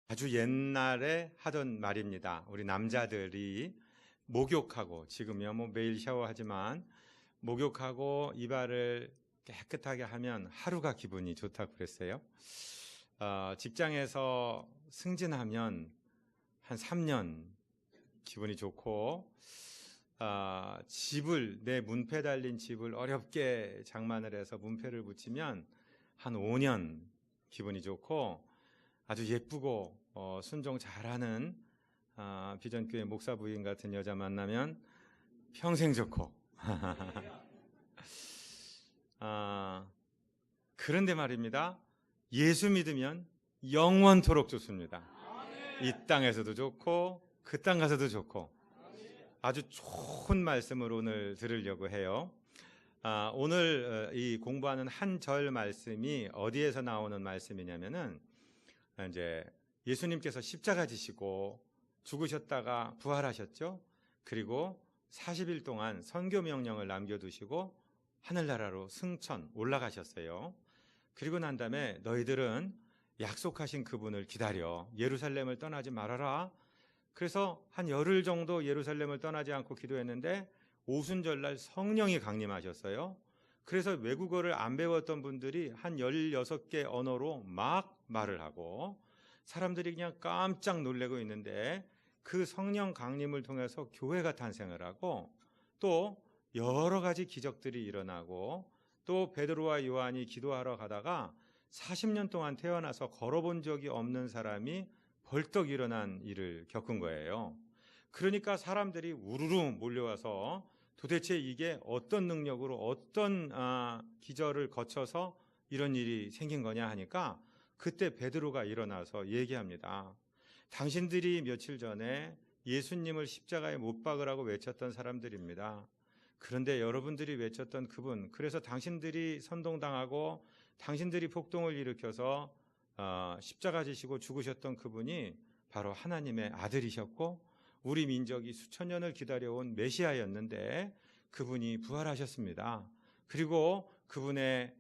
아주 옛날에 하던 말입니다. 우리 남자들이 목욕하고, 지금이야 뭐 매일 샤워하지만 목욕하고 이발을 깨끗하게 하면 하루가 기분이 좋다고 그랬어요. 직장에서 승진하면 한 3년 기분이 좋고, 내 문패 달린 집을 어렵게 장만을 해서 문패를 붙이면 한 5년 기분이 좋고, 아주 예쁘고 순종 잘하는 비전교회 목사 부인 같은 여자 만나면 평생 좋고. 그런데 말입니다, 예수 믿으면 영원토록 좋습니다. 이 땅에서도 좋고 그 땅 가서도 좋고. 아주 좋은 말씀을 오늘 들으려고 해요. 오늘 이 공부하는 한 절 말씀이 어디에서 나오는 말씀이냐면은, 이제 예수님께서 십자가 지시고 죽으셨다가 부활하셨죠. 그리고 40일 동안 선교 명령을 남겨두시고 하늘나라로 승천 올라가셨어요. 그리고 난 다음에 너희들은 약속하신 그분을 기다려, 예루살렘을 떠나지 말아라. 그래서 한 열흘 정도 예루살렘을 떠나지 않고 기도했는데 오순절날 성령이 강림하셨어요. 그래서 외국어를 안 배웠던 분들이 한 16개 언어로 막 말을 하고, 사람들이 그냥 깜짝 놀라고 있는데, 그 성령 강림을 통해서 교회가 탄생을 하고, 또 여러 가지 기적들이 일어나고, 또 베드로와 요한이 기도하러 가다가 40년 동안 태어나서 걸어본 적이 없는 사람이 벌떡 일어난 일을 겪은 거예요. 그러니까 사람들이 우르르 몰려와서 도대체 이게 어떤 능력으로, 어떤 기절을 거쳐서 이런 일이 생긴 거냐 하니까, 그때 베드로가 일어나서 얘기합니다. 당신들이 며칠 전에 예수님을 십자가에 못 박으라고 외쳤던 사람들입니다. 그런데 여러분들이 외쳤던 그분, 그래서 당신들이 선동당하고 당신들이 폭동을 일으켜서 십자가 지시고 죽으셨던 그분이 바로 하나님의 아들이셨고, 우리 민족이 수천 년을 기다려온 메시아였는데 그분이 부활하셨습니다. 그리고 그분의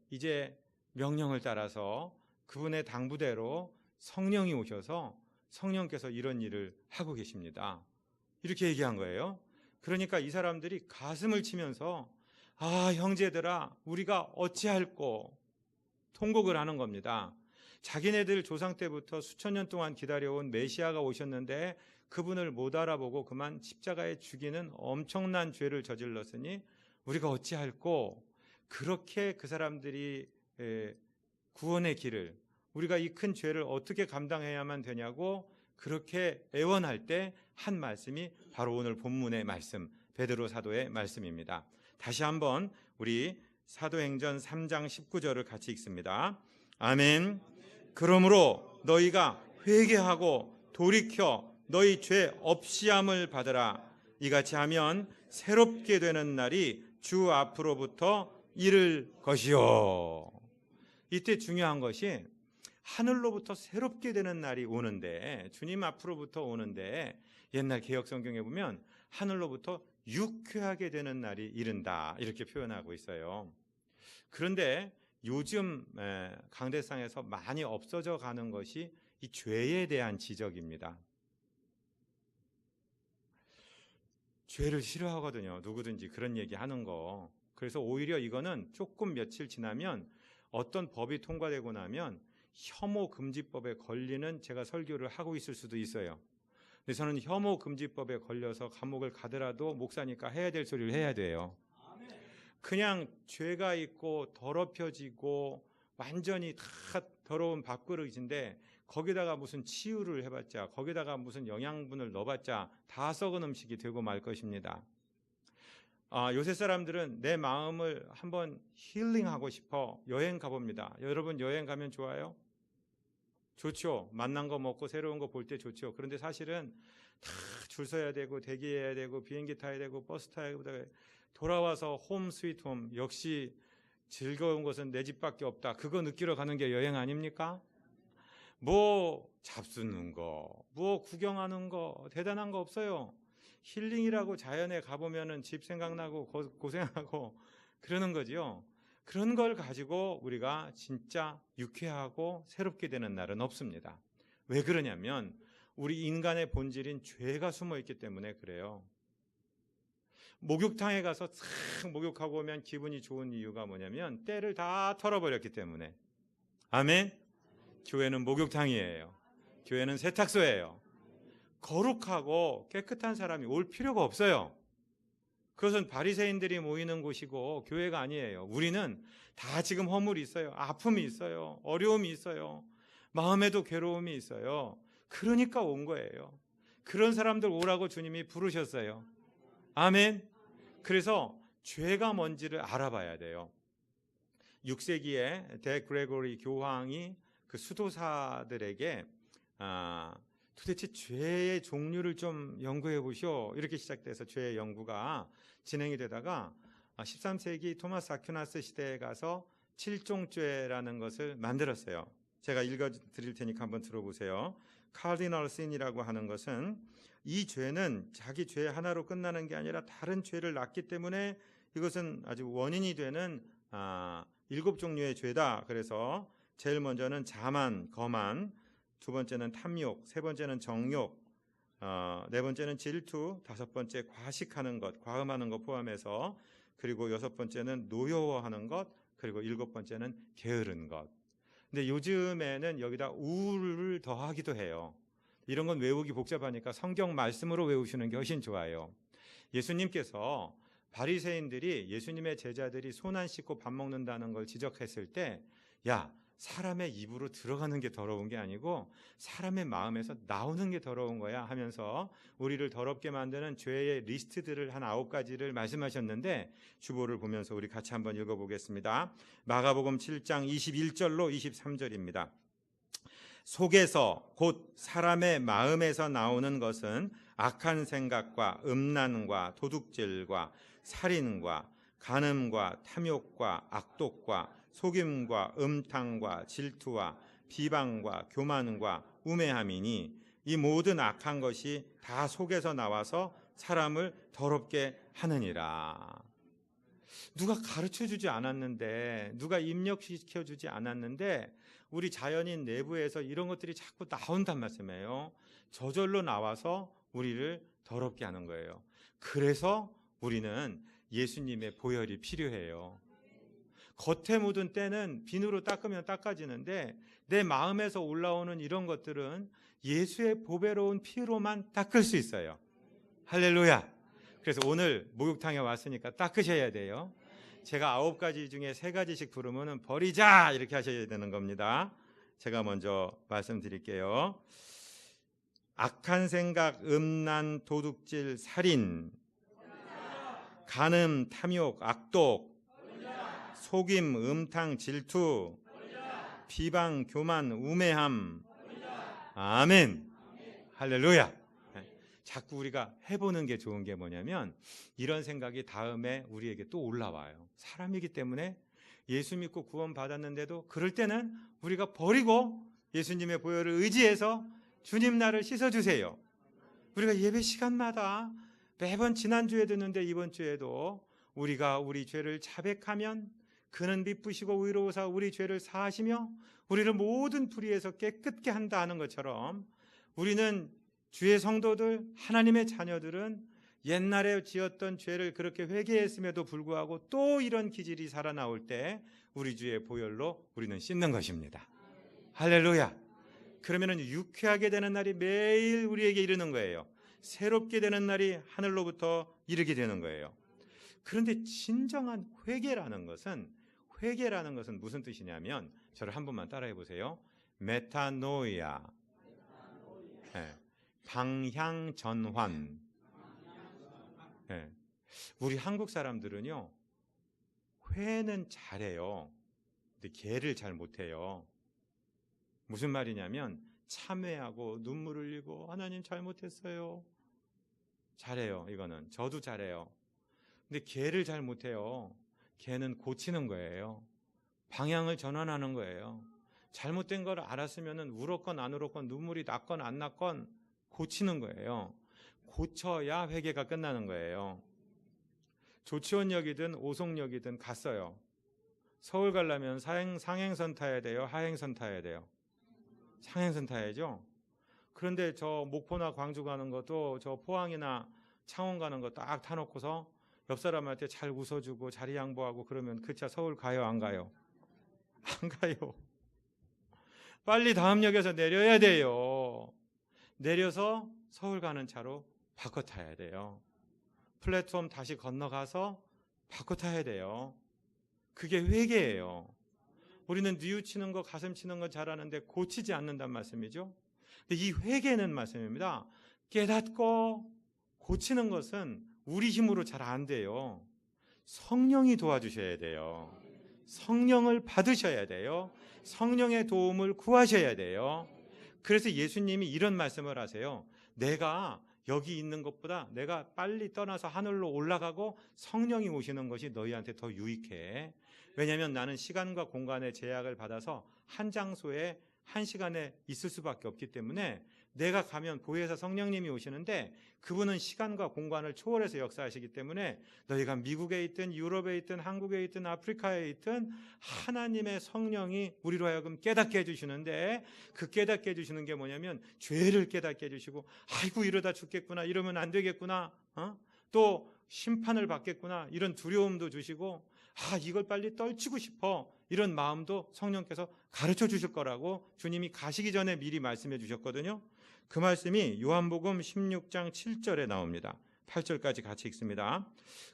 이제 명령을 따라서 그분의 당부대로 성령이 오셔서 성령께서 이런 일을 하고 계십니다. 이렇게 얘기한 거예요. 그러니까 이 사람들이 가슴을 치면서 형제들아, 우리가 어찌할꼬 통곡을 하는 겁니다. 자기네들 조상 때부터 수천 년 동안 기다려온 메시아가 오셨는데 그분을 못 알아보고 그만 십자가에 죽이는 엄청난 죄를 저질렀으니 우리가 어찌할꼬. 그렇게 그 사람들이 구원의 길을, 우리가 이 큰 죄를 어떻게 감당해야만 되냐고 그렇게 애원할 때 한 말씀이 바로 오늘 본문의 말씀, 베드로 사도의 말씀입니다. 다시 한번 우리 사도행전 3장 19절을 같이 읽습니다. 아멘. 그러므로 너희가 회개하고 돌이켜 너희 죄 없이함을 받으라. 이같이 하면 새롭게 되는 날이 주 앞으로부터 이를 것이요. 이때 중요한 것이, 하늘로부터 새롭게 되는 날이 오는데, 주님 앞으로부터 오는데, 옛날 개역성경에 보면 하늘로부터 유쾌하게 되는 날이 이른다, 이렇게 표현하고 있어요. 그런데 요즘 강대상에서 많이 없어져 가는 것이 이 죄에 대한 지적입니다. 죄를 싫어하거든요. 누구든지 그런 얘기 하는 거. 그래서 오히려 이거는 조금 며칠 지나면, 어떤 법이 통과되고 나면 혐오금지법에 걸리는 제가 설교를 하고 있을 수도 있어요. 근데 저는 혐오금지법에 걸려서 감옥을 가더라도 목사니까 해야 될 소리를 해야 돼요. 그냥 죄가 있고 더럽혀지고 완전히 다 더러운 밥그릇인데 거기다가 무슨 치유를 해봤자, 거기다가 무슨 영양분을 넣어봤자 다 썩은 음식이 되고 말 것입니다. 요새 사람들은 내 마음을 한번 힐링하고 싶어 여행 가봅니다. 여러분, 여행 가면 좋아요? 좋죠. 만난 거 먹고 새로운 거 볼 때 좋죠. 그런데 사실은 다 줄 서야 되고 대기해야 되고 비행기 타야 되고 버스 타야 되고, 돌아와서 홈 스위트 홈, 역시 즐거운 것은 내 집밖에 없다, 그거 느끼러 가는 게 여행 아닙니까? 뭐 잡수는 거, 뭐 구경하는 거 대단한 거 없어요. 힐링이라고 자연에 가보면은 집 생각나고 고생하고 그러는 거지요. 그런 걸 가지고 우리가 진짜 유쾌하고 새롭게 되는 날은 없습니다. 왜 그러냐면 우리 인간의 본질인 죄가 숨어 있기 때문에 그래요. 목욕탕에 가서 싹 목욕하고 오면 기분이 좋은 이유가 뭐냐면 때를 다 털어버렸기 때문에. 아멘. 교회는 목욕탕이에요. 교회는 세탁소예요. 거룩하고 깨끗한 사람이 올 필요가 없어요. 그것은 바리새인들이 모이는 곳이고 교회가 아니에요. 우리는 다 지금 허물이 있어요. 아픔이 있어요. 어려움이 있어요. 마음에도 괴로움이 있어요. 그러니까 온 거예요. 그런 사람들 오라고 주님이 부르셨어요. 아멘. 그래서 죄가 뭔지를 알아봐야 돼요. 6세기에 데 그레고리 교황이 그 수도사들에게 도대체 죄의 종류를 좀 연구해 보시오, 이렇게 시작돼서 죄의 연구가 진행이 되다가 13세기 토마스 아퀴나스 시대에 가서 칠종죄라는 것을 만들었어요. 제가 읽어드릴 테니까 한번 들어보세요. 카디널 신이라고 하는 것은 이 죄는 자기 죄 하나로 끝나는 게 아니라 다른 죄를 낳기 때문에 이것은 아주 원인이 되는 7종류의 죄다. 그래서 제일 먼저는 자만, 거만, 두 번째는 탐욕, 세 번째는 정욕, 네 번째는 질투, 다섯 번째 과식하는 것, 과음하는 것 포함해서, 그리고 여섯 번째는 노여워하는 것, 그리고 일곱 번째는 게으른 것. 근데 요즘에는 여기다 우울을 더하기도 해요. 이런 건 외우기 복잡하니까 성경 말씀으로 외우시는 게 훨씬 좋아요. 예수님께서 바리새인들이 예수님의 제자들이 손 안 씻고 밥 먹는다는 걸 지적했을 때, 야, 사람의 입으로 들어가는 게 더러운 게 아니고 사람의 마음에서 나오는 게 더러운 거야 하면서 우리를 더럽게 만드는 죄의 리스트들을 한 9가지를 말씀하셨는데, 주보를 보면서 우리 같이 한번 읽어보겠습니다. 마가복음 7장 21절로 23절입니다. 속에서 곧 사람의 마음에서 나오는 것은 악한 생각과 음란과 도둑질과 살인과 간음과 탐욕과 악독과 속임과 음탕과 질투와 비방과 교만과 우매함이니 이 모든 악한 것이 다 속에서 나와서 사람을 더럽게 하느니라. 누가 가르쳐주지 않았는데, 누가 입력시켜주지 않았는데 우리 자연인 내부에서 이런 것들이 자꾸 나온단 말씀이에요. 저절로 나와서 우리를 더럽게 하는 거예요. 그래서 우리는 예수님의 보혈이 필요해요. 겉에 묻은 때는 비누로 닦으면 닦아지는데 내 마음에서 올라오는 이런 것들은 예수의 보배로운 피로만 닦을 수 있어요. 할렐루야. 그래서 오늘 목욕탕에 왔으니까 닦으셔야 돼요. 제가 9가지 중에 3가지씩 부르면 버리자 이렇게 하셔야 되는 겁니다. 제가 먼저 말씀드릴게요. 악한 생각, 음란, 도둑질, 살인, 간음, 탐욕, 악독, 속임, 음탕, 질투, 비방, 교만, 우매함. 아멘. 할렐루야. 자꾸 우리가 해보는 게 좋은 게 뭐냐면 이런 생각이 다음에 우리에게 또 올라와요. 사람이기 때문에 예수 믿고 구원 받았는데도 그럴 때는 우리가 버리고 예수님의 보혈을 의지해서 주님 나를 씻어주세요. 우리가 예배 시간마다 매번 지난주에 듣는데 이번 주에도 우리가 우리 죄를 자백하면 그는 미쁘시고 의로우사 우리 죄를 사하시며 우리를 모든 불의에서 깨끗게 한다 하는 것처럼 우리는 주의 성도들, 하나님의 자녀들은 옛날에 지었던 죄를 그렇게 회개했음에도 불구하고 또 이런 기질이 살아나올 때 우리 주의 보혈로 우리는 씻는 것입니다. 할렐루야. 그러면 유쾌하게 되는 날이 매일 우리에게 이르는 거예요. 새롭게 되는 날이 하늘로부터 이르게 되는 거예요. 그런데 진정한 회개라는 것은 무슨 뜻이냐면 저를 한 번만 따라해 보세요. 메타노이아. 네. 방향 전환. 네. 우리 한국 사람들은요, 회는 잘해요. 근데 개를 잘 못해요. 무슨 말이냐면 참회하고 눈물 흘리고 하나님 잘못했어요. 잘해요. 이거는 저도 잘해요. 근데 개를 잘 못해요. 개는 고치는 거예요. 방향을 전환하는 거예요. 잘못된 걸 알았으면 울었건 안 울었건 눈물이 났건 안 났건 고치는 거예요. 고쳐야 회개가 끝나는 거예요. 조치원역이든 오송역이든 갔어요. 서울 가려면 상행선 타야 돼요? 하행선 타야 돼요? 상행선 타야죠. 그런데 저 목포나 광주 가는 것도 저 포항이나 창원 가는 거 딱 타놓고서 옆 사람한테 잘 웃어주고 자리 양보하고 그러면 그 차 서울 가요, 안 가요? 안 가요. 빨리 다음 역에서 내려야 돼요. 내려서 서울 가는 차로 바꿔 타야 돼요. 플랫폼 다시 건너가서 바꿔 타야 돼요. 그게 회개예요. 우리는 뉘우치는 거, 가슴 치는 거 잘하는데 고치지 않는단 말씀이죠. 근데 이 회개는 말씀입니다. 깨닫고 고치는 것은 우리 힘으로 잘 안 돼요. 성령이 도와주셔야 돼요. 성령을 받으셔야 돼요. 성령의 도움을 구하셔야 돼요. 그래서 예수님이 이런 말씀을 하세요. 내가 여기 있는 것보다 내가 빨리 떠나서 하늘로 올라가고 성령이 오시는 것이 너희한테 더 유익해. 왜냐하면 나는 시간과 공간의 제약을 받아서 한 장소에 한 시간에 있을 수밖에 없기 때문에 내가 가면 보혜사 성령님이 오시는데 그분은 시간과 공간을 초월해서 역사하시기 때문에 너희가 미국에 있든 유럽에 있든 한국에 있든 아프리카에 있든 하나님의 성령이 우리로 하여금 깨닫게 해주시는데 그 깨닫게 해주시는 게 뭐냐면 죄를 깨닫게 해주시고 아이고 이러다 죽겠구나, 이러면 안 되겠구나, 또 심판을 받겠구나 이런 두려움도 주시고 이걸 빨리 떨치고 싶어 이런 마음도 성령께서 가르쳐 주실 거라고 주님이 가시기 전에 미리 말씀해 주셨거든요. 그 말씀이 요한복음 16장 7절에 나옵니다. 8절까지 같이 읽습니다.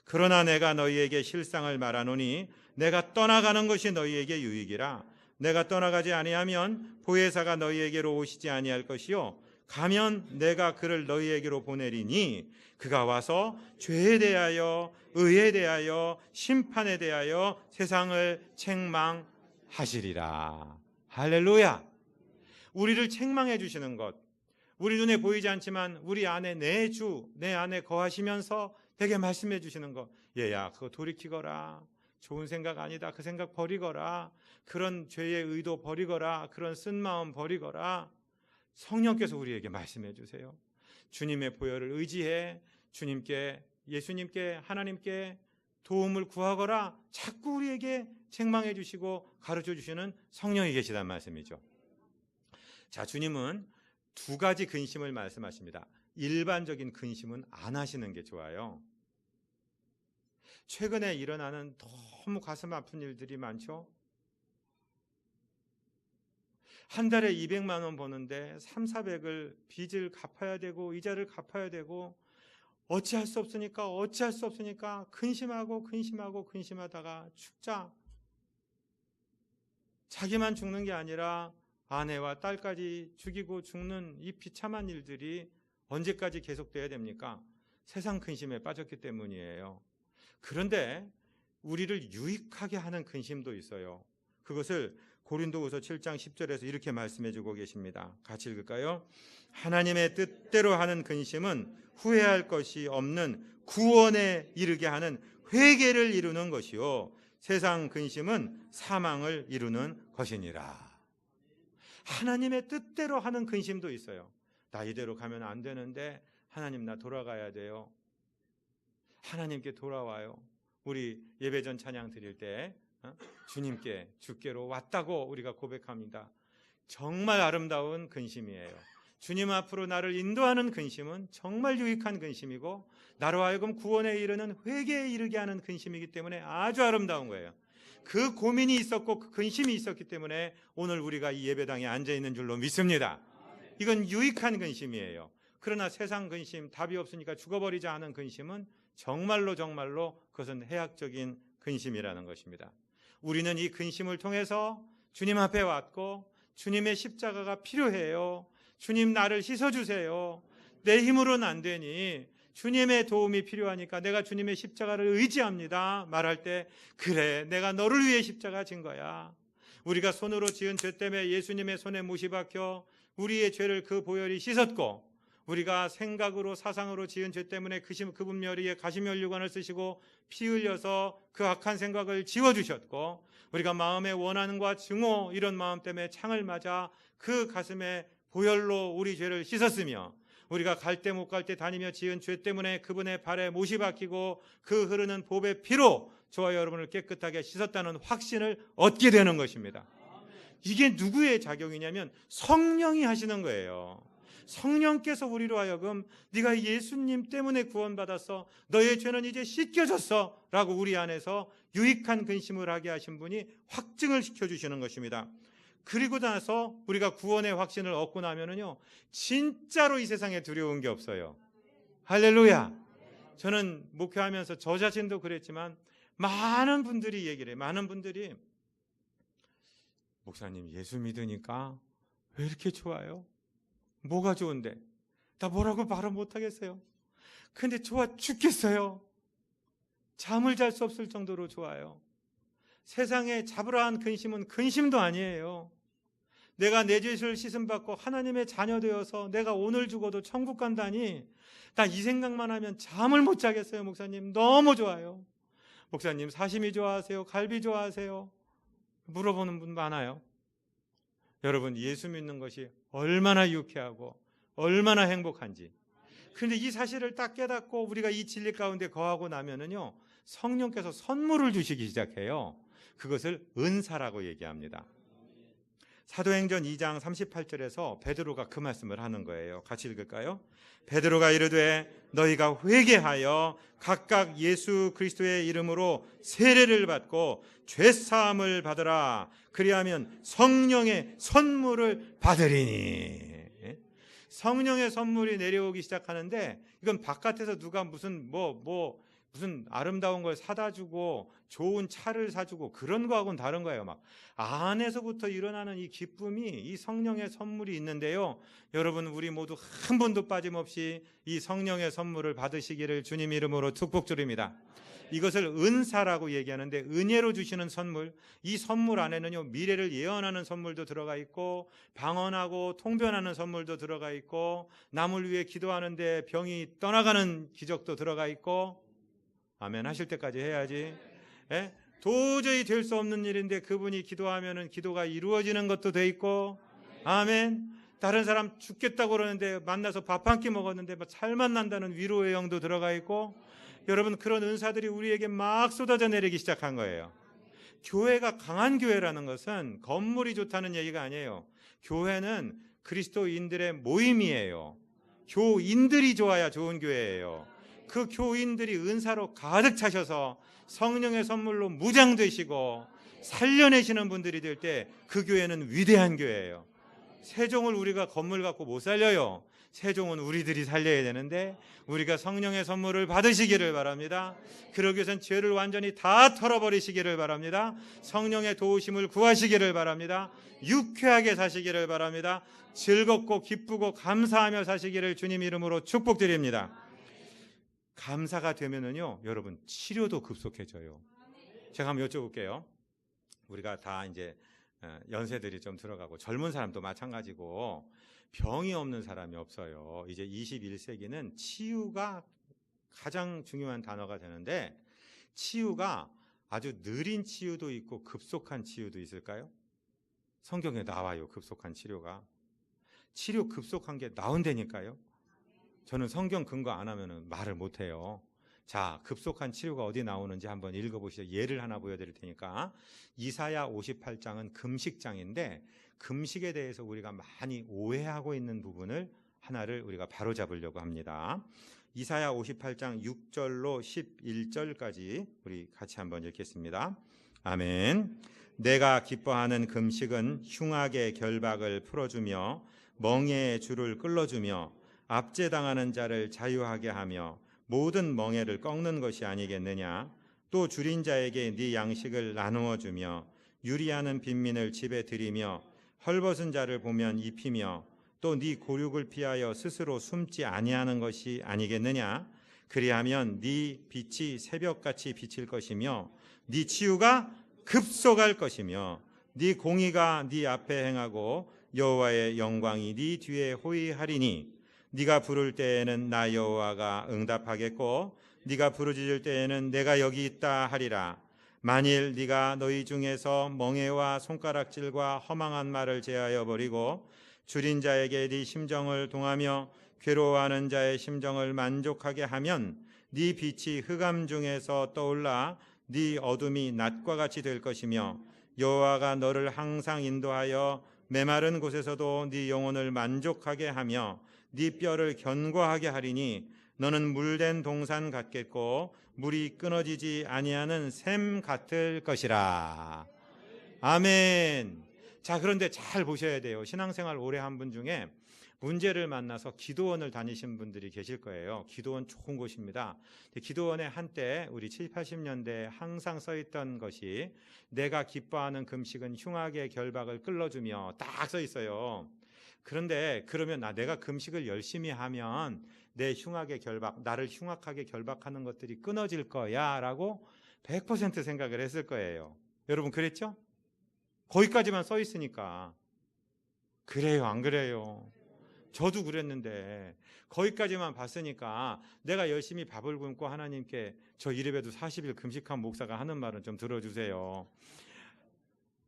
그러나 내가 너희에게 실상을 말하노니 내가 떠나가는 것이 너희에게 유익이라. 내가 떠나가지 아니하면 보혜사가 너희에게로 오시지 아니할 것이요 가면 내가 그를 너희에게로 보내리니 그가 와서 죄에 대하여 의에 대하여 심판에 대하여 세상을 책망하시리라. 할렐루야. 우리를 책망해 주시는 것, 우리 눈에 보이지 않지만 우리 안에 내 주, 내 안에 거하시면서 되게 말씀해 주시는 것. 얘야 그거 돌이키거라. 좋은 생각 아니다. 그 생각 버리거라. 그런 죄의 의도 버리거라. 그런 쓴 마음 버리거라. 성령께서 우리에게 말씀해 주세요. 주님의 보혈을 의지해 주님께, 예수님께, 하나님께 도움을 구하거라. 자꾸 우리에게 책망해 주시고 가르쳐 주시는 성령이 계시단 말씀이죠. 자, 주님은 두 가지 근심을 말씀하십니다. 일반적인 근심은 안 하시는 게 좋아요. 최근에 일어나는 너무 가슴 아픈 일들이 많죠. 한 달에 200만 원 버는데 3, 400을 빚을 갚아야 되고 이자를 갚아야 되고 어찌할 수 없으니까 근심하다가 죽자. 자기만 죽는 게 아니라 아내와 딸까지 죽이고 죽는 이 비참한 일들이 언제까지 계속돼야 됩니까? 세상 근심에 빠졌기 때문이에요. 그런데 우리를 유익하게 하는 근심도 있어요. 그것을 고린도후서 7장 10절에서 이렇게 말씀해 주고 계십니다. 같이 읽을까요? 하나님의 뜻대로 하는 근심은 후회할 것이 없는 구원에 이르게 하는 회개를 이루는 것이요 세상 근심은 사망을 이루는 것이니라. 하나님의 뜻대로 하는 근심도 있어요. 나 이대로 가면 안 되는데 하나님 나 돌아가야 돼요. 하나님께 돌아와요. 우리 예배전 찬양 드릴 때 주님께 주께로 왔다고 우리가 고백합니다. 정말 아름다운 근심이에요. 주님 앞으로 나를 인도하는 근심은 정말 유익한 근심이고 나로 하여금 구원에 이르는 회개에 이르게 하는 근심이기 때문에 아주 아름다운 거예요. 그 고민이 있었고 그 근심이 있었기 때문에 오늘 우리가 이 예배당에 앉아있는 줄로 믿습니다. 이건 유익한 근심이에요. 그러나 세상 근심, 답이 없으니까 죽어버리자 하는 근심은 정말로 그것은 해악적인 근심이라는 것입니다. 우리는 이 근심을 통해서 주님 앞에 왔고 주님의 십자가가 필요해요. 주님 나를 씻어주세요. 내 힘으로는 안 되니 주님의 도움이 필요하니까 내가 주님의 십자가를 의지합니다. 말할 때 그래 내가 너를 위해 십자가 진 거야. 우리가 손으로 지은 죄 때문에 예수님의 손에 못이 박혀 우리의 죄를 그 보혈이 씻었고 우리가 생각으로 사상으로 지은 죄 때문에 그분 머리에 가시면류관을 쓰시고 피 흘려서 그 악한 생각을 지워주셨고 우리가 마음의 원한과 증오 이런 마음 때문에 창을 맞아 그 가슴에 보혈로 우리 죄를 씻었으며 우리가 갈 때 못 갈 때 다니며 지은 죄 때문에 그분의 발에 못이 박히고 그 흐르는 보배 피로 저와 여러분을 깨끗하게 씻었다는 확신을 얻게 되는 것입니다. 이게 누구의 작용이냐면 성령이 하시는 거예요. 성령께서 우리로 하여금 네가 예수님 때문에 구원받았어, 너의 죄는 이제 씻겨졌어 라고 우리 안에서 유익한 근심을 하게 하신 분이 확증을 시켜주시는 것입니다. 그리고 나서 우리가 구원의 확신을 얻고 나면은요, 진짜로 이 세상에 두려운 게 없어요. 할렐루야. 저는 목회하면서 저 자신도 그랬지만 많은 분들이 얘기를 해요. 많은 분들이 목사님 예수 믿으니까 왜 이렇게 좋아요? 뭐가 좋은데? 나 뭐라고 말을 못하겠어요. 근데 좋아 죽겠어요. 잠을 잘 수 없을 정도로 좋아요. 세상에 잡으라 한 근심은 근심도 아니에요. 내가 내 죄를 씻음받고 하나님의 자녀 되어서 내가 오늘 죽어도 천국 간다니, 나 이 생각만 하면 잠을 못 자겠어요. 목사님 너무 좋아요. 목사님 사시미 좋아하세요? 갈비 좋아하세요? 물어보는 분 많아요. 여러분, 예수 믿는 것이 얼마나 유쾌하고 얼마나 행복한지. 그런데 이 사실을 딱 깨닫고 우리가 이 진리 가운데 거하고 나면은요, 성령께서 선물을 주시기 시작해요. 그것을 은사라고 얘기합니다. 사도행전 2장 38절에서 베드로가 그 말씀을 하는 거예요. 같이 읽을까요? 베드로가 이르되 너희가 회개하여 각각 예수 그리스도의 이름으로 세례를 받고 죄사함을 받으라. 그리하면 성령의 선물을 받으리니. 성령의 선물이 내려오기 시작하는데, 이건 바깥에서 누가 무슨 무슨 아름다운 걸 사다 주고 좋은 차를 사주고 그런 거하고는 다른 거예요. 막 안에서부터 일어나는 이 기쁨이, 이 성령의 선물이 있는데요, 여러분, 우리 모두 한 분도 빠짐없이 이 성령의 선물을 받으시기를 주님 이름으로 축복드립니다. 이것을 은사라고 얘기하는데, 은혜로 주시는 선물, 이 선물 안에는요, 미래를 예언하는 선물도 들어가 있고 방언하고 통변하는 선물도 들어가 있고 남을 위해 기도하는데 병이 떠나가는 기적도 들어가 있고. 아멘 하실 때까지 해야지. 예? 도저히 될 수 없는 일인데 그분이 기도하면은 기도가 이루어지는 것도 돼 있고. 아멘. 다른 사람 죽겠다고 그러는데 만나서 밥 한 끼 먹었는데 살만 난다는 위로의 영도 들어가 있고. 여러분, 그런 은사들이 우리에게 막 쏟아져 내리기 시작한 거예요. 교회가 강한 교회라는 것은 건물이 좋다는 얘기가 아니에요. 교회는 그리스도인들의 모임이에요. 교인들이 좋아야 좋은 교회예요. 그 교인들이 은사로 가득 차셔서 성령의 선물로 무장되시고 살려내시는 분들이 될 때 그 교회는 위대한 교회예요. 세종을 우리가 건물 갖고 못 살려요. 세종은 우리들이 살려야 되는데 우리가 성령의 선물을 받으시기를 바랍니다. 그러기 위해서는 죄를 완전히 다 털어버리시기를 바랍니다. 성령의 도우심을 구하시기를 바랍니다. 유쾌하게 사시기를 바랍니다. 즐겁고 기쁘고 감사하며 사시기를 주님 이름으로 축복드립니다. 감사가 되면은요, 여러분, 치료도 급속해져요. 제가 한번 여쭤볼게요. 우리가 다 이제 연세들이 좀 들어가고 젊은 사람도 마찬가지고 병이 없는 사람이 없어요. 이제 21세기는 치유가 가장 중요한 단어가 되는데, 치유가 아주 느린 치유도 있고 급속한 치유도 있을까요? 성경에 나와요. 급속한 치료가. 치료 급속한 게 나온다니까요. 저는 성경 근거 안 하면 말을 못해요. 자, 급속한 치료가 어디 나오는지 한번 읽어보시죠. 예를 하나 보여드릴 테니까. 이사야 58장은 금식장인데, 금식에 대해서 우리가 많이 오해하고 있는 부분을 하나를 우리가 바로잡으려고 합니다. 이사야 58장 6절로 11절까지 우리 같이 한번 읽겠습니다. 아멘. 내가 기뻐하는 금식은 흉악의 결박을 풀어주며 멍에의 줄을 끌어주며 압제당하는 자를 자유하게 하며 모든 멍에를 꺾는 것이 아니겠느냐. 또 줄인 자에게 네 양식을 나누어 주며 유리하는 빈민을 집에 들이며 헐벗은 자를 보면 입히며 또 네 고륙을 피하여 스스로 숨지 아니하는 것이 아니겠느냐. 그리하면 네 빛이 새벽같이 비칠 것이며 네 치유가 급속할 것이며 네 공의가 네 앞에 행하고 여호와의 영광이 네 뒤에 호위하리니. 네가 부를 때에는 나 여호와가 응답하겠고 네가 부르짖을 때에는 내가 여기 있다 하리라. 만일 네가 너희 중에서 멍에와 손가락질과 허망한 말을 제하여 버리고 줄인 자에게 네 심정을 동하며 괴로워하는 자의 심정을 만족하게 하면 네 빛이 흑암 중에서 떠올라 네 어둠이 낮과 같이 될 것이며 여호와가 너를 항상 인도하여 메마른 곳에서도 네 영혼을 만족하게 하며 네 뼈를 견고하게 하리니 너는 물된 동산 같겠고 물이 끊어지지 아니하는 샘 같을 것이라. 아멘. 자, 그런데 잘 보셔야 돼요. 신앙생활 오래 한 분 중에 문제를 만나서 기도원을 다니신 분들이 계실 거예요. 기도원 좋은 곳입니다. 기도원에 한때 우리 7, 80년대에 항상 써있던 것이 내가 기뻐하는 금식은 흉악의 결박을 끌어주며 딱 써있어요. 그런데 그러면 내가 금식을 열심히 하면 내 흉악의 결박, 나를 흉악하게 결박하는 것들이 끊어질 거야 라고 100% 생각을 했을 거예요. 여러분 그랬죠? 거기까지만 써 있으니까. 그래요, 안 그래요? 저도 그랬는데 거기까지만 봤으니까 내가 열심히 밥을 굶고 하나님께 저 이래봬도 40일 금식한 목사가 하는 말은 좀 들어주세요.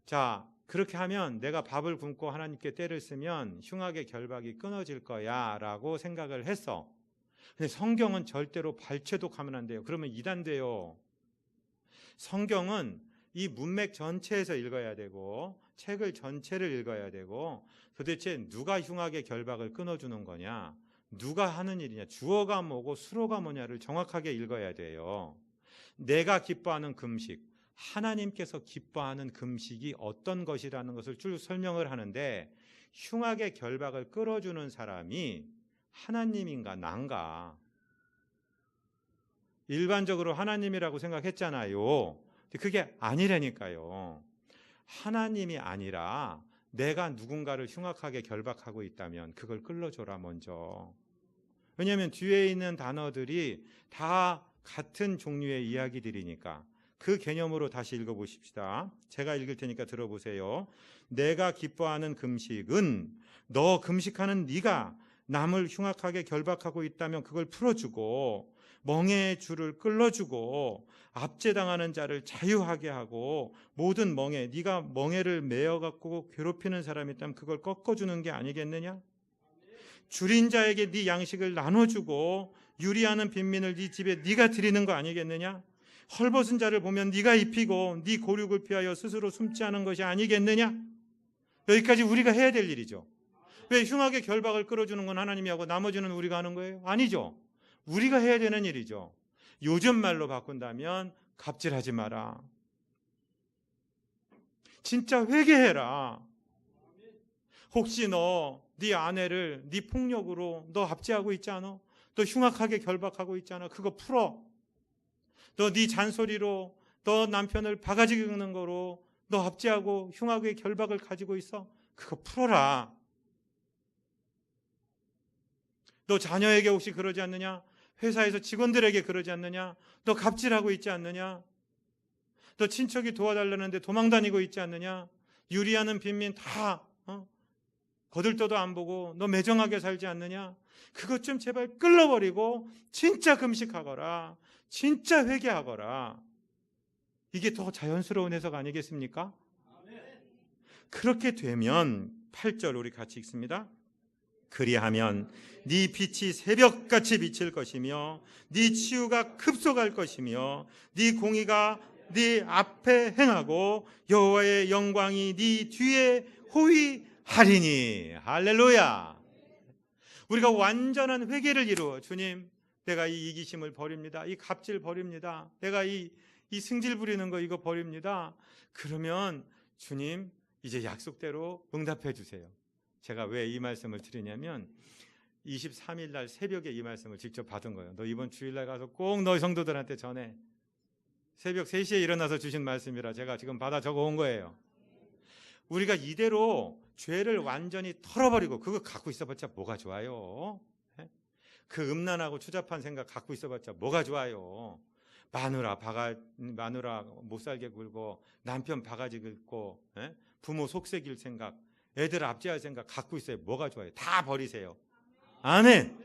자, 그렇게 하면 내가 밥을 굶고 하나님께 때를 쓰면 흉악의 결박이 끊어질 거야 라고 생각을 했어. 근데 성경은 절대로 발췌독하면 안 돼요. 그러면 이단돼요. 성경은 이 문맥 전체에서 읽어야 되고 책을 전체를 읽어야 되고 도대체 누가 흉악의 결박을 끊어주는 거냐, 누가 하는 일이냐, 주어가 뭐고 수로가 뭐냐를 정확하게 읽어야 돼요. 내가 기뻐하는 금식, 하나님께서 기뻐하는 금식이 어떤 것이라는 것을 쭉 설명을 하는데 흉악의 결박을 끌어주는 사람이 하나님인가 난가? 일반적으로 하나님이라고 생각했잖아요. 그게 아니라니까요. 하나님이 아니라 내가 누군가를 흉악하게 결박하고 있다면 그걸 끌어줘라 먼저. 왜냐하면 뒤에 있는 단어들이 다 같은 종류의 이야기들이니까. 그 개념으로 다시 읽어보십시다. 제가 읽을 테니까 들어보세요. 내가 기뻐하는 금식은 너 금식하는 네가 남을 흉악하게 결박하고 있다면 그걸 풀어주고 멍에의 줄을 끌어주고 압제당하는 자를 자유하게 하고 모든 멍에, 네가 멍에를 메어갖고 괴롭히는 사람이 있다면 그걸 꺾어주는 게 아니겠느냐? 줄인 자에게 네 양식을 나눠주고 유리하는 빈민을 네 집에 네가 드리는 거 아니겠느냐? 헐벗은 자를 보면 네가 입히고 네 고륙을 피하여 스스로 숨지 않은 것이 아니겠느냐? 여기까지 우리가 해야 될 일이죠. 왜 흉악의 결박을 끌어주는 건 하나님이 하고 나머지는 우리가 하는 거예요? 아니죠. 우리가 해야 되는 일이죠. 요즘 말로 바꾼다면 갑질하지 마라. 진짜 회개해라. 혹시 네 아내를 네 폭력으로 너 압제하고 있지 않아? 너 흉악하게 결박하고 있지 않아? 그거 풀어. 너 네 잔소리로 너 남편을 바가지 긁는 거로 너 압제하고 흉악의 결박을 가지고 있어? 그거 풀어라. 너 자녀에게 혹시 그러지 않느냐? 회사에서 직원들에게 그러지 않느냐? 너 갑질하고 있지 않느냐? 너 친척이 도와달라는데 도망다니고 있지 않느냐? 유리하는 빈민 다 거들떠도 안 보고 너 매정하게 살지 않느냐? 그것 좀 제발 끌어버리고 진짜 금식하거라. 진짜 회개하거라. 이게 더 자연스러운 해석 아니겠습니까? 그렇게 되면 8절 우리 같이 읽습니다. 그리하면 네 빛이 새벽같이 비칠 것이며 네 치유가 급속할 것이며 네 공의가 네 앞에 행하고 여호와의 영광이 네 뒤에 호위하리니. 할렐루야. 우리가 완전한 회개를 이루어 주님, 내가 이 이기심을 버립니다. 이 갑질 버립니다. 내가 이 승질 부리는 거 이거 버립니다. 그러면 주님 이제 약속대로 응답해 주세요. 제가 왜 이 말씀을 드리냐면 23일 날 새벽에 이 말씀을 직접 받은 거예요. 너 이번 주일날 가서 꼭 너희 성도들한테 전해. 새벽 3시에 일어나서 주신 말씀이라 제가 지금 받아 적어온 거예요. 우리가 이대로 죄를 완전히 털어버리고 그거 갖고 있어봤자 뭐가 좋아요? 그 음란하고 추잡한 생각 갖고 있어봤자 뭐가 좋아요? 마누라 못 살게 굴고 남편 바가지 긁고 부모 속색일 생각, 애들 압제할 생각 갖고 있어요. 뭐가 좋아요? 다 버리세요. 아멘.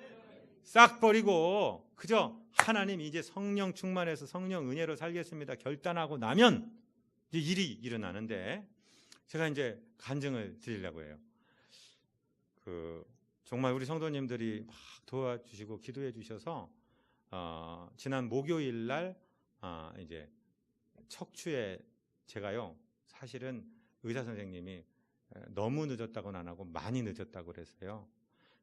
싹 버리고 그저 하나님 이제 성령 충만해서 성령 은혜로 살겠습니다. 결단하고 나면 이제 일이 일어나는데 제가 이제 간증을 드리려고 해요. 정말 우리 성도님들이 막 도와주시고 기도해 주셔서 지난 목요일 날 이제 척추에 제가요 사실은 의사 선생님이 너무 늦었다고는 안 하고 많이 늦었다고 그랬어요.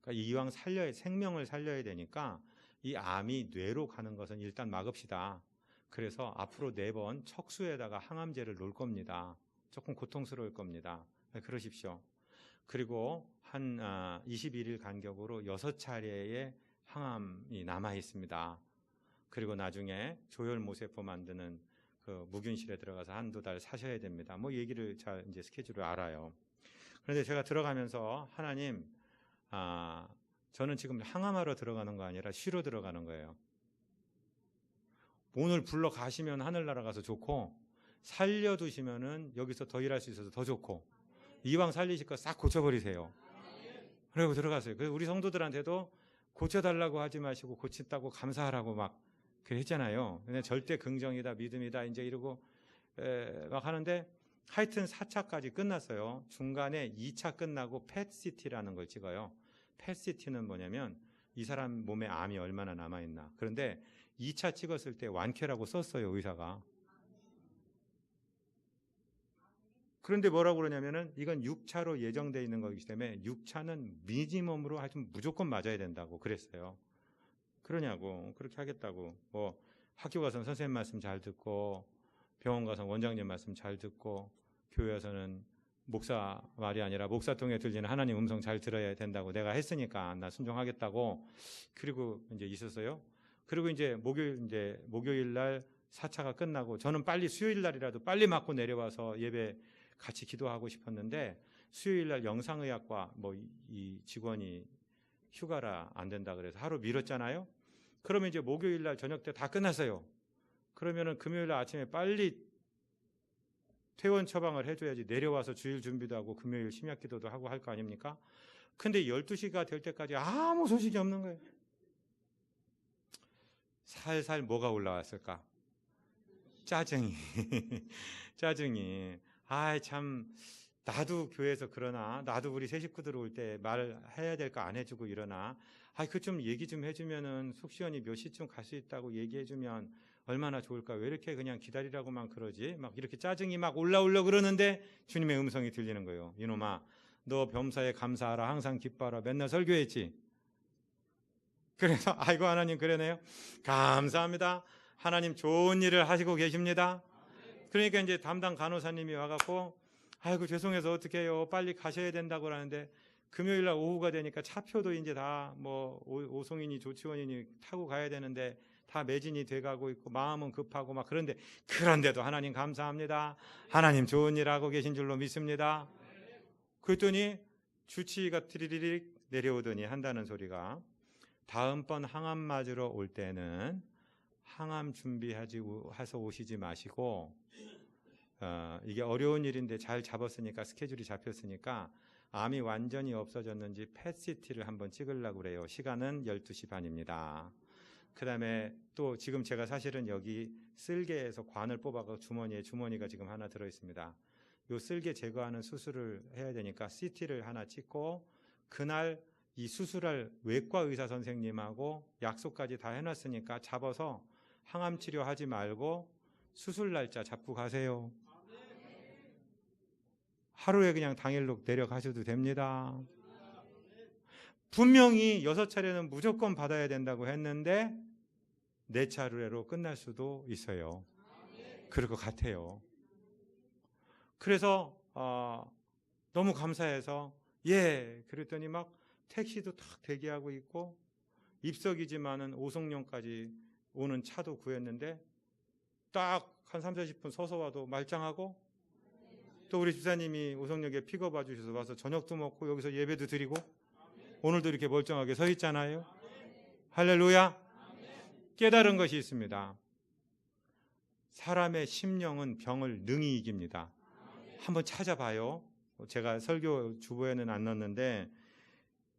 그러니까 이왕 생명을 살려야 되니까 이 암이 뇌로 가는 것은 일단 막읍시다. 그래서 앞으로 4번 척수에다가 항암제를 놓을 겁니다. 조금 고통스러울 겁니다. 그러십시오. 그리고 한 21일 간격으로 6차례의 항암이 남아 있습니다. 그리고 나중에 조혈모세포 만드는 그 무균실에 들어가서 1~2달 사셔야 됩니다. 뭐 얘기를 잘 이제 스케줄을 알아요. 그런데 제가 들어가면서 하나님, 저는 지금 항암하러 들어가는 거 아니라 쉬러 들어가는 거예요. 오늘 불러 가시면 하늘나라 가서 좋고, 살려두시면은 여기서 더 일할 수 있어서 더 좋고, 이왕 살리실 거 싹 고쳐버리세요. 그리고 들어갔어요. 그래서 우리 성도들한테도 고쳐달라고 하지 마시고 고친다고 감사하라고 막 했잖아요. 근데 절대 긍정이다, 믿음이다, 이제 이러고 막 하는데 하여튼 4차까지 끝났어요. 중간에 2차 끝나고 펫CT라는 걸 찍어요. 펫CT는 뭐냐면 이 사람 몸에 암이 얼마나 남아있나. 그런데 2차 찍었을 때 완쾌라고 썼어요, 의사가. 그런데 뭐라고 그러냐면은 이건 6차로 예정되어 있는 거기 때문에 6차는 미니멈으로 하여튼 무조건 맞아야 된다고 그랬어요. 그러냐고, 그렇게 하겠다고. 뭐 학교 가서는 선생님 말씀 잘 듣고, 병원 가서는 원장님 말씀 잘 듣고, 교회 에서는 목사 말이 아니라 목사 통해 들리는 하나님 음성 잘 들어야 된다고 내가 했으니까 나 순종하겠다고. 그리고 이제 있었어요. 그리고 이제 목요일 날 4차가 끝나고 저는 빨리 수요일 날이라도 빨리 맞고 내려와서 예배 같이 기도하고 싶었는데 수요일 날 영상의학과 뭐 이 직원이 휴가라 안 된다 그래서 하루 미뤘잖아요. 그러면 이제 목요일 날 저녁 때 다 끝났어요. 그러면은 금요일 날 아침에 빨리 퇴원 처방을 해줘야지 내려와서 주일 준비도 하고 금요일 심야 기도도 하고 할 거 아닙니까? 근데 12시가 될 때까지 아무 소식이 없는 거예요. 살살 뭐가 올라왔을까? 짜증이. 짜증이. 아이 참, 나도 교회에서 그러나, 나도 우리 새 식구들 올 때 말해야 될 거 안 해주고 이러나, 그 좀 얘기 좀 해주면은 속 시원히 몇 시쯤 갈 수 있다고 얘기해주면 얼마나 좋을까? 왜 이렇게 그냥 기다리라고만 그러지? 막 이렇게 짜증이 막 올라오려고 그러는데 주님의 음성이 들리는 거예요. 이놈아, 너 범사에 감사하라, 항상 기뻐하라, 맨날 설교했지? 그래서 아이고 하나님 그러네요. 감사합니다. 하나님 좋은 일을 하시고 계십니다. 그러니까 이제 담당 간호사님이 와갖고 아이고 죄송해서 어떻게 해요, 빨리 가셔야 된다고 하는데 금요일 날 오후가 되니까 차표도 이제 다 뭐 오송이니 조치원이니 타고 가야 되는데 다 매진이 돼가고 있고 마음은 급하고 막 그런데도 하나님 감사합니다. 하나님 좋은 일 하고 계신 줄로 믿습니다. 그랬더니 주치의가 트리리릭 내려오더니 한다는 소리가, 다음번 항암 맞으러 올 때는 항암 준비해서 오시지 마시고 이게 어려운 일인데 잘 잡았으니까, 스케줄이 잡혔으니까 암이 완전히 없어졌는지 펫CT를 한번 찍으려고 그래요. 시간은 12시 반입니다. 그 다음에 또 지금 제가 사실은 여기 쓸개에서 관을 뽑아서 주머니가 지금 하나 들어있습니다. 이 쓸개 제거하는 수술을 해야 되니까 CT를 하나 찍고, 그날 이 수술할 외과 의사 선생님하고 약속까지 다 해놨으니까 잡아서 항암 치료하지 말고 수술 날짜 잡고 가세요. 하루에 그냥 당일로 내려가셔도 됩니다. 분명히 6차례는 무조건 받아야 된다고 했는데 4차례로 끝날 수도 있어요. 그럴 것 같아요. 그래서 너무 감사해서 그랬더니 막 택시도 탁 대기하고 있고, 입석이지만은 오송령까지 오는 차도 구했는데 딱 한 30-40분 서서 와도 말짱하고, 또 우리 집사님이 오송역에 픽업 와주셔서 와서 저녁도 먹고 여기서 예배도 드리고 오늘도 이렇게 멀쩡하게 서 있잖아요. 할렐루야. 깨달은 것이 있습니다. 사람의 심령은 병을 능히 이깁니다. 한번 찾아봐요. 제가 설교 주보에는 안 넣었는데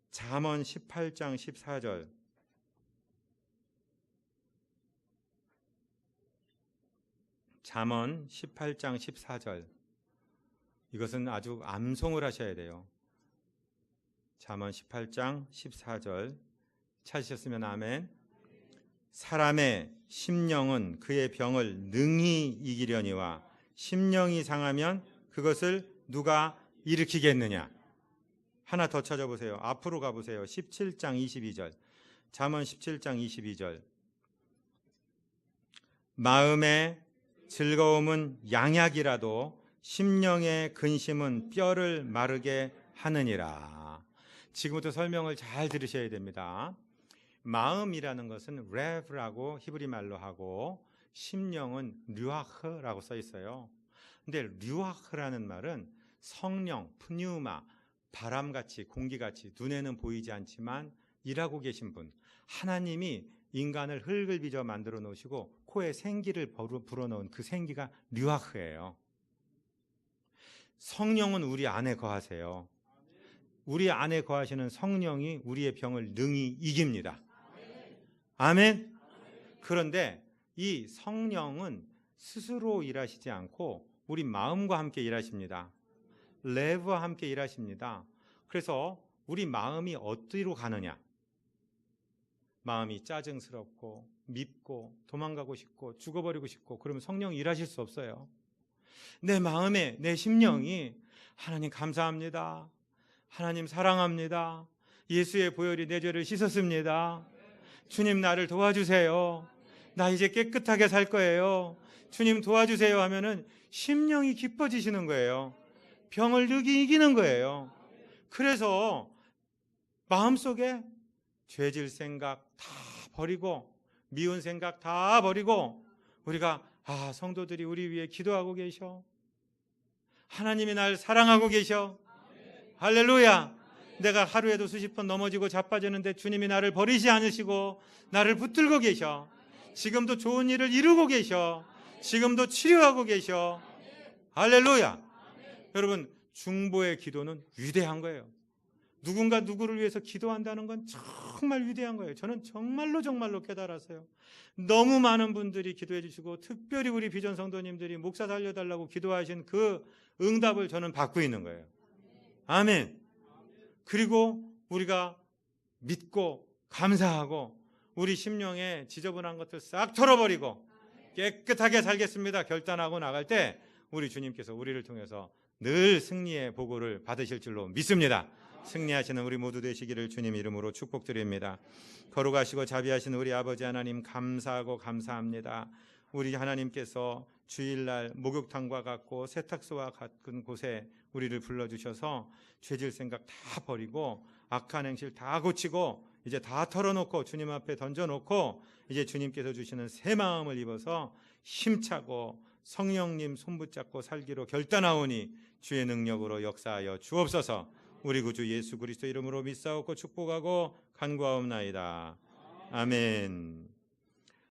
잠언 18장 14절. 잠언 18장 14절. 이것은 아주 암송을 하셔야 돼요. 잠언 18장 14절. 찾으셨으면 아멘. 사람의 심령은 그의 병을 능히 이기려니와 심령이 상하면 그것을 누가 일으키겠느냐? 하나 더 찾아보세요. 앞으로 가보세요. 17장 22절. 잠언 17장 22절. 마음의 즐거움은 양약이라도 심령의 근심은 뼈를 마르게 하느니라. 지금부터 설명을 잘 들으셔야 됩니다. 마음이라는 것은 레브라고 히브리 말로 하고 심령은 류아흐라고 써 있어요. 근데 류아흐라는 말은 성령, 푸뉴마, 바람같이 공기같이 눈에는 보이지 않지만 일하고 계신 분, 하나님이 인간을 흙을 빚어 만들어 놓으시고 코에 생기를 불어넣은 그 생기가 류아흐예요. 성령은 우리 안에 거하세요. 우리 안에 거하시는 성령이 우리의 병을 능히 이깁니다. 아멘. 그런데 이 성령은 스스로 일하시지 않고 우리 마음과 함께 일하십니다. 레브와 함께 일하십니다. 그래서 우리 마음이 어디로 가느냐? 마음이 짜증스럽고 밉고 도망가고 싶고 죽어버리고 싶고 그러면 성령이 일하실 수 없어요. 내 마음에 내 심령이 하나님 감사합니다. 하나님 사랑합니다. 예수의 보혈이 내 죄를 씻었습니다. 주님 나를 도와주세요. 나 이제 깨끗하게 살 거예요. 주님 도와주세요 하면은 심령이 기뻐지시는 거예요. 병을 능히 이기는 거예요. 그래서 마음속에 죄질 생각 다 버리고 미운 생각 다 버리고 우리가 성도들이 우리 위해 기도하고 계셔. 하나님이 날 사랑하고 계셔. 할렐루야. 내가 하루에도 수십 번 넘어지고 자빠지는데 주님이 나를 버리지 않으시고 나를 붙들고 계셔. 지금도 좋은 일을 이루고 계셔. 지금도 치료하고 계셔. 할렐루야. 여러분, 중보의 기도는 위대한 거예요. 누군가 누구를 위해서 기도한다는 건 정말 위대한 거예요. 저는 정말로 깨달았어요. 너무 많은 분들이 기도해 주시고 특별히 우리 비전 성도님들이 목사 살려달라고 기도하신 그 응답을 저는 받고 있는 거예요. 아멘. 그리고 우리가 믿고 감사하고 우리 심령에 지저분한 것들 싹 털어버리고 깨끗하게 살겠습니다 결단하고 나갈 때 우리 주님께서 우리를 통해서 늘 승리의 보고를 받으실 줄로 믿습니다. 승리하시는 우리 모두 되시기를 주님 이름으로 축복드립니다. 거룩하시고 자비하시는 우리 아버지 하나님 감사하고 감사합니다. 우리 하나님께서 주일날 목욕탕과 같고 세탁소와 같은 곳에 우리를 불러주셔서 죄질 생각 다 버리고 악한 행실 다 고치고 이제 다 털어놓고 주님 앞에 던져놓고 이제 주님께서 주시는 새 마음을 입어서 힘차고 성령님 손붙잡고 살기로 결단하오니 주의 능력으로 역사하여 주옵소서. 우리 구주 예수 그리스도 이름으로 믿사옵고 축복하고 간구하옵나이다. 아멘.